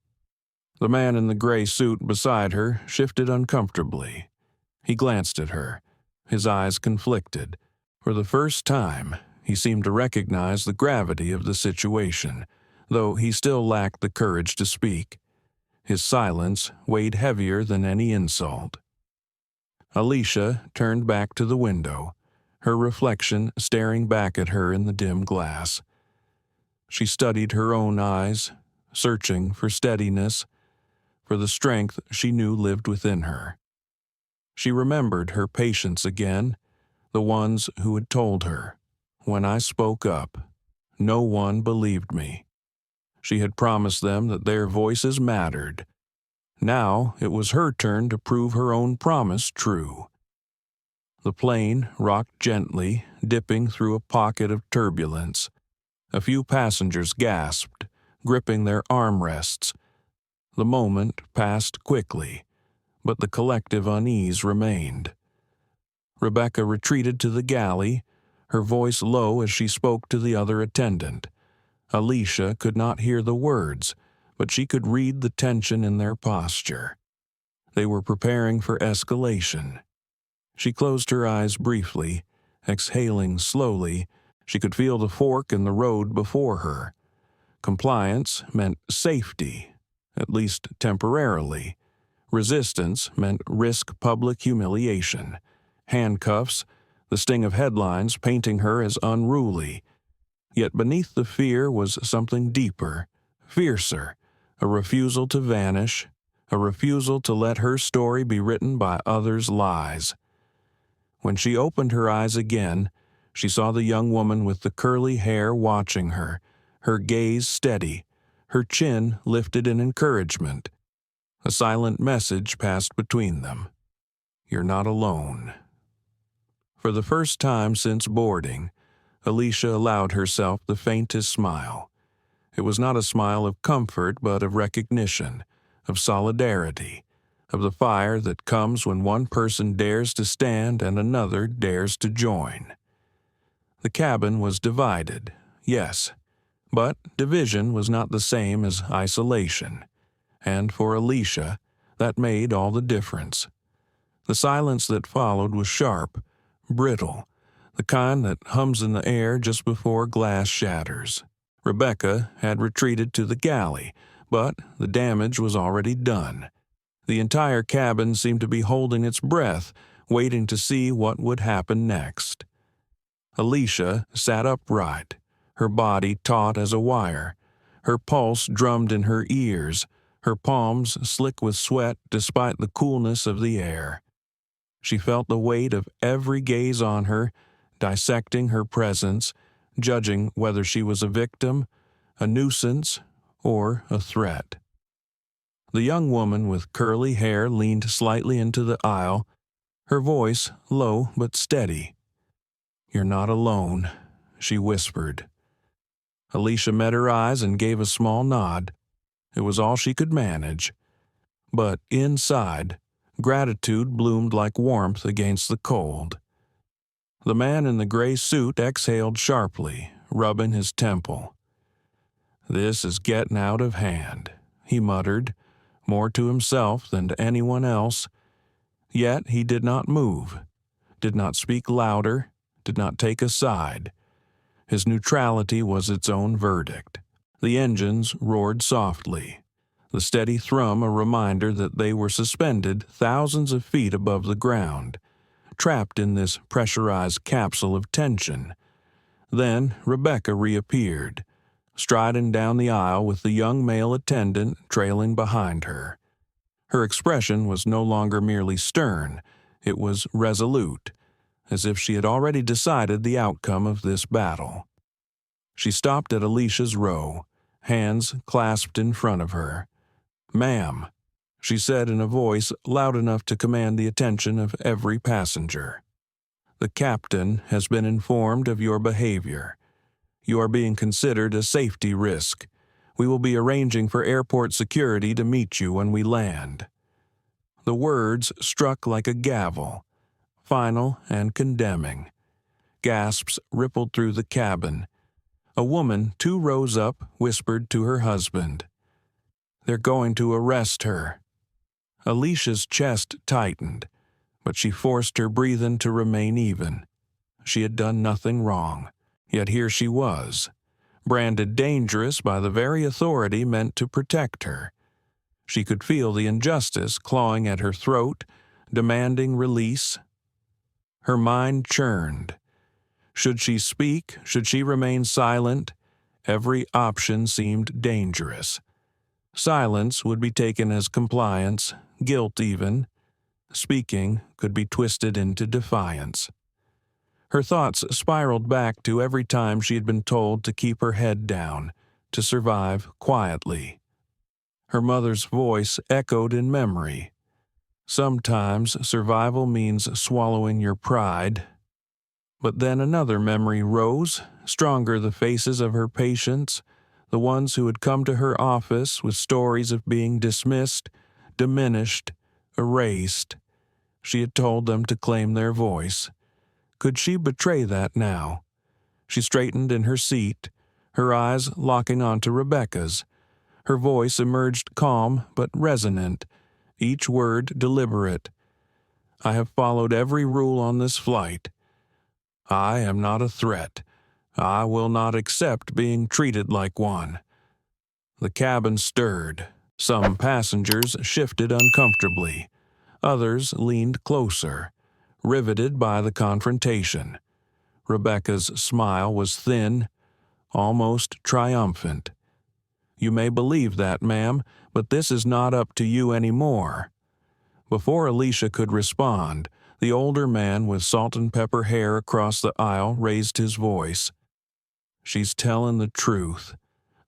A: The man in the gray suit beside her shifted uncomfortably. He glanced at her, his eyes conflicted. For the first time, he seemed to recognize the gravity of the situation, though he still lacked the courage to speak. His silence weighed heavier than any insult. Alisha turned back to the window, her reflection staring back at her in the dim glass. She studied her own eyes, searching for steadiness, for the strength she knew lived within her. She remembered her patients again, the ones who had told her, "When I spoke up, no one believed me." She had promised them that their voices mattered. Now it was her turn to prove her own promise true. The plane rocked gently, dipping through a pocket of turbulence. A few passengers gasped, gripping their armrests. The moment passed quickly, but the collective unease remained. Rebecca retreated to the galley, her voice low as she spoke to the other attendant. Alisha could not hear the words, but she could read the tension in their posture. They were preparing for escalation. She closed her eyes briefly, exhaling slowly. She could feel the fork in the road before her. Compliance meant safety, at least temporarily. Resistance meant risk public humiliation. Handcuffs, the sting of headlines painting her as unruly. Yet beneath the fear was something deeper, fiercer, a refusal to vanish, a refusal to let her story be written by others' lies. When she opened her eyes again, she saw the young woman with the curly hair watching her, her gaze steady, her chin lifted in encouragement. A silent message passed between them. "You're not alone." For the first time since boarding, Alisha allowed herself the faintest smile. It was not a smile of comfort, but of recognition, of solidarity, of the fire that comes when one person dares to stand and another dares to join. The cabin was divided, yes, but division was not the same as isolation, and for Alisha, that made all the difference. The silence that followed was sharp, brittle, the kind that hums in the air just before glass shatters. Rebecca had retreated to the galley, but the damage was already done. The entire cabin seemed to be holding its breath, waiting to see what would happen next. Alisha sat upright, her body taut as a wire. Her pulse drummed in her ears, her palms slick with sweat despite the coolness of the air. She felt the weight of every gaze on her, dissecting her presence, judging whether she was a victim, a nuisance, or a threat. The young woman with curly hair leaned slightly into the aisle, her voice low but steady. "You're not alone," she whispered. Alisha met her eyes and gave a small nod. It was all she could manage. But inside, gratitude bloomed like warmth against the cold. The man in the gray suit exhaled sharply, rubbing his temple. "This is getting out of hand," he muttered, more to himself than to anyone else. Yet he did not move, did not speak louder, did not take a side. His neutrality was its own verdict. The engines roared softly, the steady thrum a reminder that they were suspended thousands of feet above the ground, trapped in this pressurized capsule of tension. Then Rebecca reappeared, striding down the aisle with the young male attendant trailing behind her. Her expression was no longer merely stern, it was resolute, as if she had already decided the outcome of this battle. She stopped at Alicia's row, hands clasped in front of her. "Ma'am," she said in a voice loud enough to command the attention of every passenger. "The captain has been informed of your behavior. You are being considered a safety risk. We will be arranging for airport security to meet you when we land." The words struck like a gavel, final and condemning. Gasps rippled through the cabin. A woman 2 rows up whispered to her husband, "They're going to arrest her." Alicia's chest tightened, but she forced her breathing to remain even. She had done nothing wrong, yet here she was, branded dangerous by the very authority meant to protect her. She could feel the injustice clawing at her throat, demanding release. Her mind churned. Should she speak? Should she remain silent? Every option seemed dangerous. Silence would be taken as compliance, guilt even. Speaking could be twisted into defiance. Her thoughts spiraled back to every time she had been told to keep her head down, to survive quietly. Her mother's voice echoed in memory. Sometimes survival means swallowing your pride. But then another memory rose, stronger the faces of her patients, the ones who had come to her office with stories of being dismissed, diminished, erased. She had told them to claim their voice. Could she betray that now? She straightened in her seat, her eyes locking onto Rebecca's. Her voice emerged calm but resonant, each word deliberate. "I have followed every rule on this flight. I am not a threat. I will not accept being treated like one." The cabin stirred. Some passengers shifted uncomfortably. Others leaned closer, riveted by the confrontation. Rebecca's smile was thin, almost triumphant. "You may believe that, ma'am, but this is not up to you anymore." Before Alisha could respond, the older man with salt and pepper hair across the aisle raised his voice. "She's telling the truth.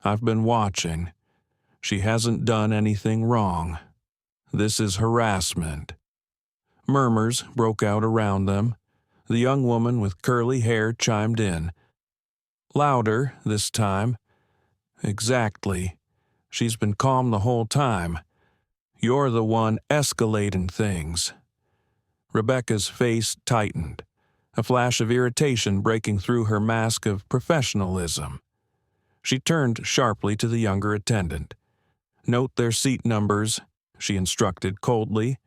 A: I've been watching. She hasn't done anything wrong. This is harassment." Murmurs broke out around them. The young woman with curly hair chimed in. Louder this time. "Exactly. She's been calm the whole time. You're the one escalating things." Rebecca's face tightened, a flash of irritation breaking through her mask of professionalism. She turned sharply to the younger attendant. "Note their seat numbers," she instructed coldly.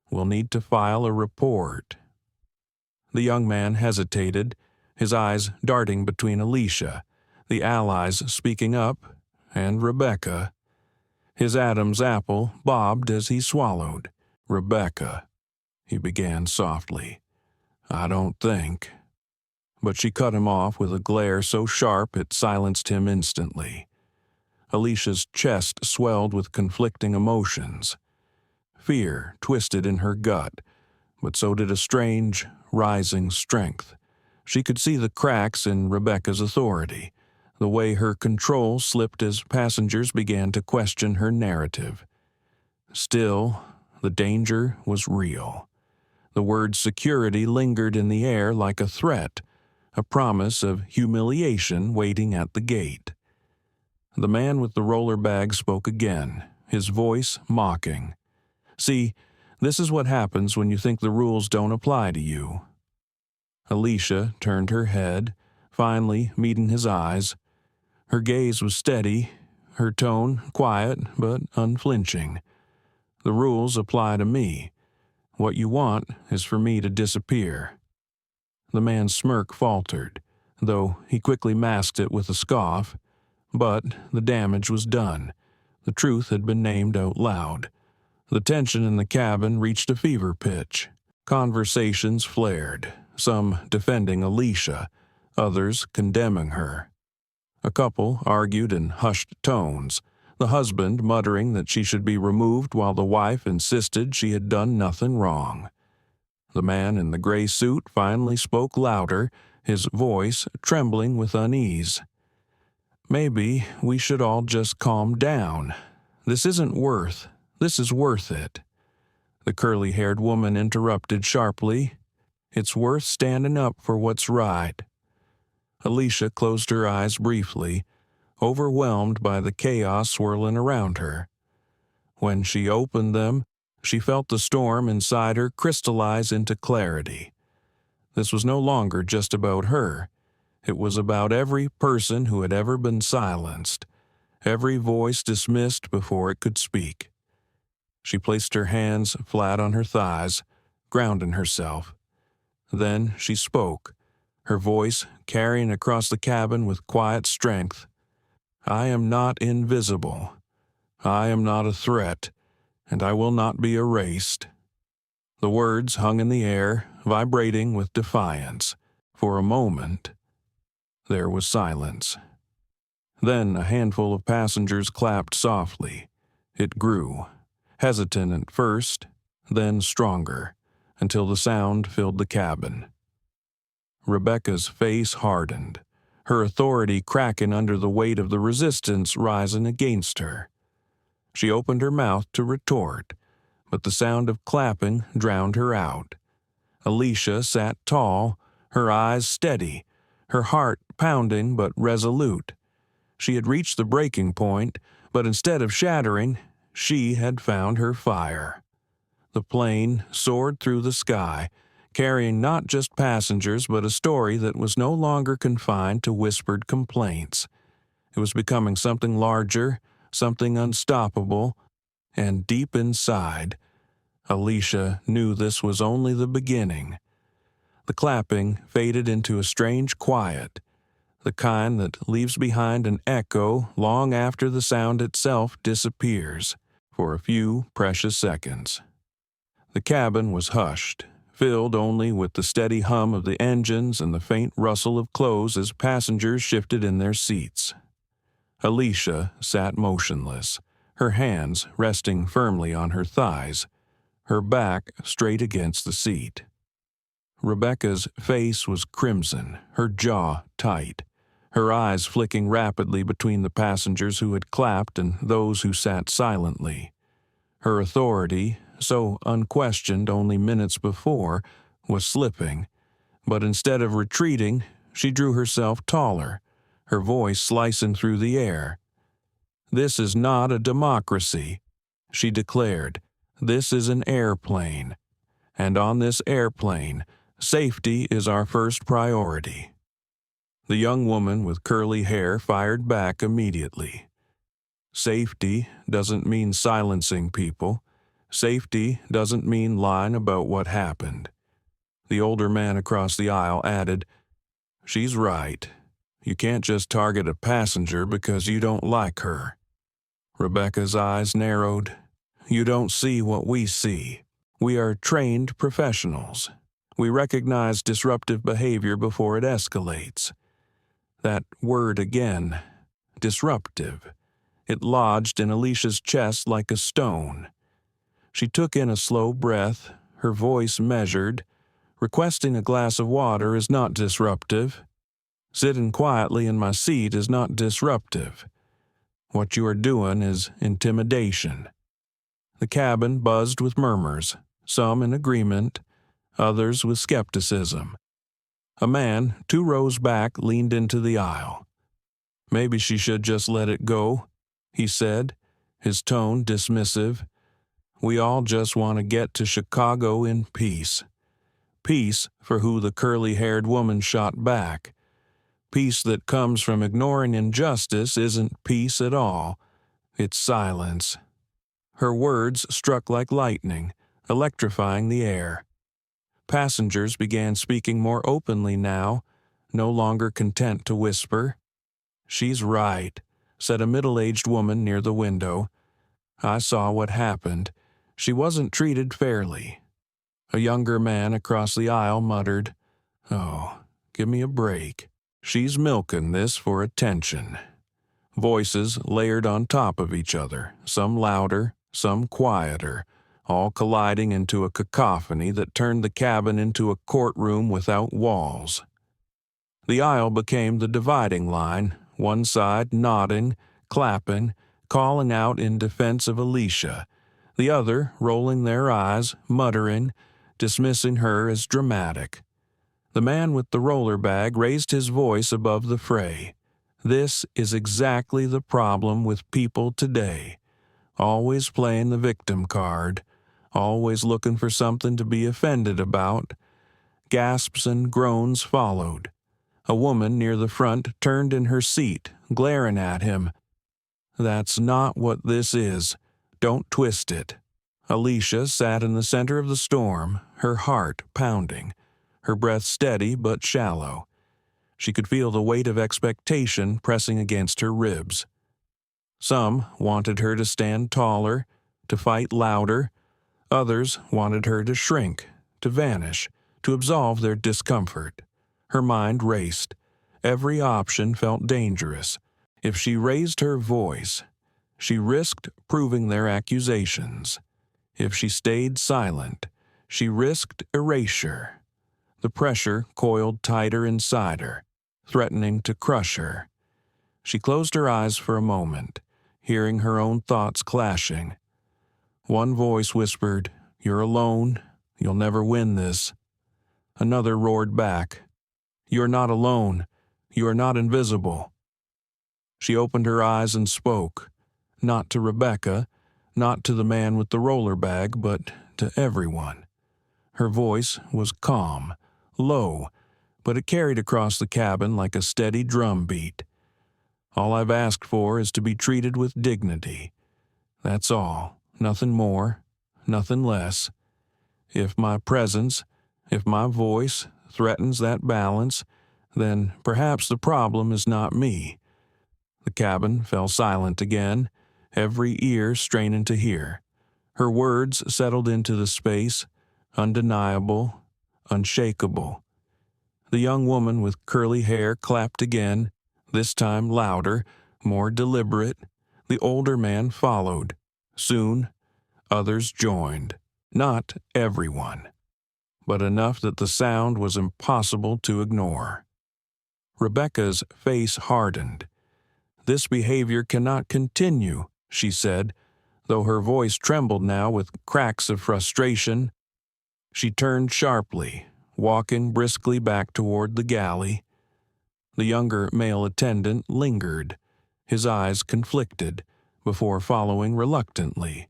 A: "We'll need to file a report." The young man hesitated, his eyes darting between Alisha, the allies speaking up, and Rebecca. His Adam's apple bobbed as he swallowed. "Rebecca," he began softly, "I don't think." But she cut him off with a glare so sharp it silenced him instantly. Alicia's chest swelled with conflicting emotions. Fear twisted in her gut, but so did a strange, rising strength. She could see the cracks in Rebecca's authority, the way her control slipped as passengers began to question her narrative. Still, the danger was real. The word security lingered in the air like a threat, a promise of humiliation waiting at the gate. The man with the roller bag spoke again, his voice mocking. "See, this is what happens when you think the rules don't apply to you." Alisha turned her head, finally meeting his eyes. Her gaze was steady, her tone quiet but unflinching. "The rules apply to me. What you want is for me to disappear." The man's smirk faltered, though he quickly masked it with a scoff. But the damage was done. The truth had been named out loud. The tension in the cabin reached a fever pitch. Conversations flared, some defending Alisha, others condemning her. A couple argued in hushed tones, the husband muttering that she should be removed while the wife insisted she had done nothing wrong. The man in the gray suit finally spoke louder, his voice trembling with unease. "Maybe we should all just calm down. This is worth it." The curly-haired woman interrupted sharply. "It's worth standing up for what's right." Alisha closed her eyes briefly, overwhelmed by the chaos swirling around her. When she opened them, she felt the storm inside her crystallize into clarity. This was no longer just about her. It was about every person who had ever been silenced, every voice dismissed before it could speak. She placed her hands flat on her thighs, grounding herself. Then she spoke, her voice carrying across the cabin with quiet strength. "I am not invisible. I am not a threat, and I will not be erased." The words hung in the air, vibrating with defiance. For a moment, there was silence. Then a handful of passengers clapped softly. It grew, hesitant at first, then stronger, until the sound filled the cabin. Rebecca's face hardened, her authority cracking under the weight of the resistance rising against her. She opened her mouth to retort, but the sound of clapping drowned her out. Alisha sat tall, her eyes steady, her heart pounding but resolute. She had reached the breaking point, but instead of shattering, she had found her fire. The plane soared through the sky, carrying not just passengers but a story that was no longer confined to whispered complaints. It was becoming something larger, something unstoppable, and deep inside, Alisha knew this was only the beginning. The clapping faded into a strange quiet, the kind that leaves behind an echo long after the sound itself disappears, for a few precious seconds. The cabin was hushed, filled only with the steady hum of the engines and the faint rustle of clothes as passengers shifted in their seats. Alisha sat motionless, her hands resting firmly on her thighs, her back straight against the seat. Rebecca's face was crimson, her jaw tight, her eyes flicking rapidly between the passengers who had clapped and those who sat silently. Her authority, so unquestioned only minutes before, was slipping, but instead of retreating, she drew herself taller, her voice slicing through the air. "This is not a democracy," she declared. "This is an airplane, and on this airplane, safety is our first priority." The young woman with curly hair fired back immediately. "Safety doesn't mean silencing people. Safety doesn't mean lying about what happened." The older man across the aisle added, "She's right. You can't just target a passenger because you don't like her." Rebecca's eyes narrowed. "You don't see what we see. We are trained professionals. We recognize disruptive behavior before it escalates." That word again, disruptive. It lodged in Alicia's chest like a stone. She took in a slow breath, her voice measured. "Requesting a glass of water is not disruptive. Sitting quietly in my seat is not disruptive. What you are doing is intimidation." The cabin buzzed with murmurs, some in agreement, others with skepticism. A man 2 rows back leaned into the aisle. "Maybe she should just let it go," he said, his tone dismissive. "We all just want to get to Chicago in peace." Peace for who the curly-haired woman shot back. Peace that comes from ignoring injustice isn't peace at all. It's silence. Her words struck like lightning, electrifying the air. Passengers began speaking more openly now, no longer content to whisper. "She's right," said a middle-aged woman near the window. "I saw what happened. She wasn't treated fairly." A younger man across the aisle muttered, "Oh, give me a break. She's milking this for attention." Voices layered on top of each other, some louder, some quieter, all colliding into a cacophony that turned the cabin into a courtroom without walls. The aisle became the dividing line, one side nodding, clapping, calling out in defense of Alisha, the other rolling their eyes, muttering, dismissing her as dramatic. The man with the roller bag raised his voice above the fray. This is exactly the problem with people today. Always playing the victim card, always looking for something to be offended about. Gasps and groans followed. A woman near the front turned in her seat, glaring at him. "That's not what this is. Don't twist it." Alisha sat in the center of the storm, her heart pounding, her breath steady but shallow. She could feel the weight of expectation pressing against her ribs. Some wanted her to stand taller, to fight louder. Others wanted her to shrink, to vanish, to absolve their discomfort. Her mind raced. Every option felt dangerous. If she raised her voice, she risked proving their accusations. If she stayed silent, she risked erasure. The pressure coiled tighter inside her, threatening to crush her. She closed her eyes for a moment, hearing her own thoughts clashing. One voice whispered, "You're alone. You'll never win this." Another roared back, "You're not alone. You are not invisible." She opened her eyes and spoke, not to Rebecca, not to the man with the roller bag, but to everyone. Her voice was calm, low, but it carried across the cabin like a steady drum beat. "All I've asked for is to be treated with dignity. That's all, nothing more, nothing less. If my presence, if my voice threatens that balance, then perhaps the problem is not me." The cabin fell silent again, every ear straining to hear. Her words settled into the space, undeniable, unshakable. The young woman with curly hair clapped again, this time louder, more deliberate. The older man followed. Soon, others joined. Not everyone, but enough that the sound was impossible to ignore. Rebecca's face hardened. "This behavior cannot continue," she said, though her voice trembled now with cracks of frustration. She turned sharply, walking briskly back toward the galley. The younger male attendant lingered, his eyes conflicted, before following reluctantly.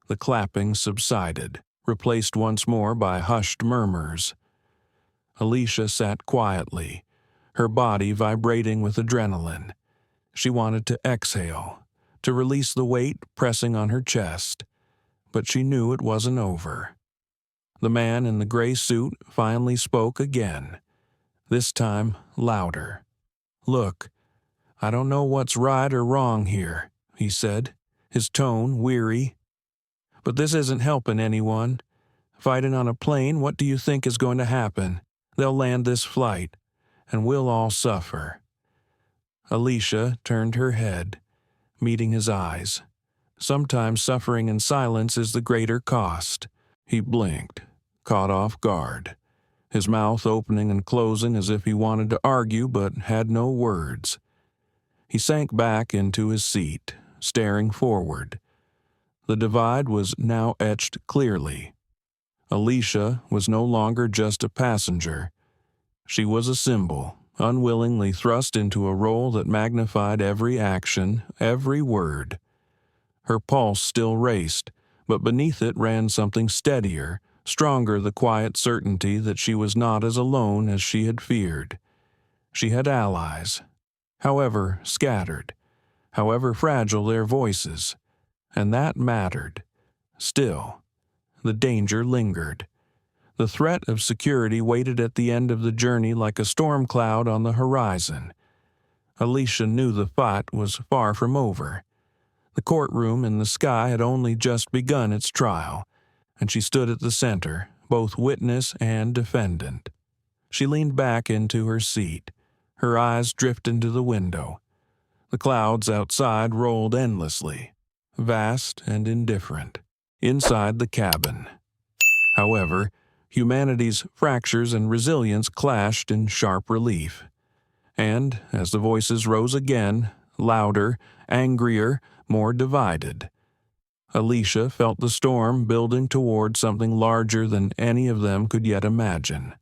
A: The clapping subsided, replaced once more by hushed murmurs. Alisha sat quietly, her body vibrating with adrenaline. She wanted to exhale, to release the weight pressing on her chest, but she knew it wasn't over. The man in the gray suit finally spoke again, this time louder. "Look, I don't know what's right or wrong here," he said, his tone weary. "But this isn't helping anyone. Fighting on a plane, what do you think is going to happen? They'll land this flight, and we'll all suffer." Alisha turned her head, meeting his eyes. Sometimes suffering in silence is the greater cost. He blinked, caught off guard, his mouth opening and closing as if he wanted to argue but had no words. He sank back into his seat, staring forward. The divide was now etched clearly. Alisha was no longer just a passenger. She was a symbol, unwillingly thrust into a role that magnified every action, every word. Her pulse still raced, but beneath it ran something steadier, stronger, the quiet certainty that she was not as alone as she had feared. She had allies, however scattered, however fragile their voices, and that mattered. Still, the danger lingered. The threat of security waited at the end of the journey like a storm cloud on the horizon. Alisha knew the fight was far from over. The courtroom in the sky had only just begun its trial, and she stood at the center, both witness and defendant. She leaned back into her seat, her eyes drifting to the window. The clouds outside rolled endlessly, vast and indifferent, inside the cabin. However, humanity's fractures and resilience clashed in sharp relief. And, as the voices rose again, louder, angrier, more divided, Alisha felt the storm building toward something larger than any of them could yet imagine.